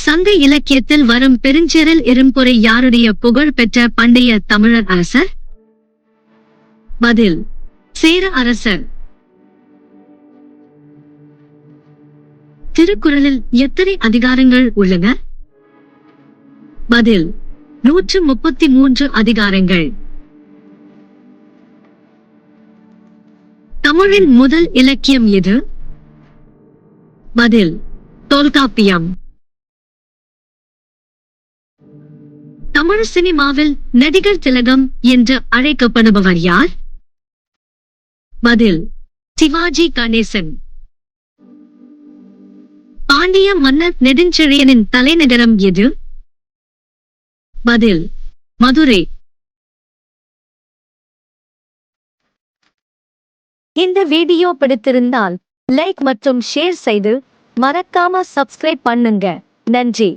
சங்க இலக்கியத்தில் வரும் பெருஞ்சேரல் இரும்பொறை யாருடைய புகழ் பெற்ற பண்டைய தமிழர் அரசர்? பதில்: சேர அரசர். திருக்குறளில் எத்தனை அதிகாரங்கள் உள்ளன? பதில்: 133 அதிகாரங்கள். தமிழின் முதல் இலக்கியம் எது? பதில்: தொல்காப்பியம். தமிழ் சினிமாவில் நடிகர் திலகம் என்று அழைக்கப்படுபவர் யார்? பதில்: சிவாஜி கணேசன். பாண்டிய மன்னர் நெடுஞ்செழியனின் தலைநகரம் எது? பதில்: மதுரை. இந்த வீடியோ பிடித்திருந்தால் லைக் மற்றும் ஷேர் செய்து மறக்காம சப்ஸ்கிரைப் பண்ணுங்க. நன்றி.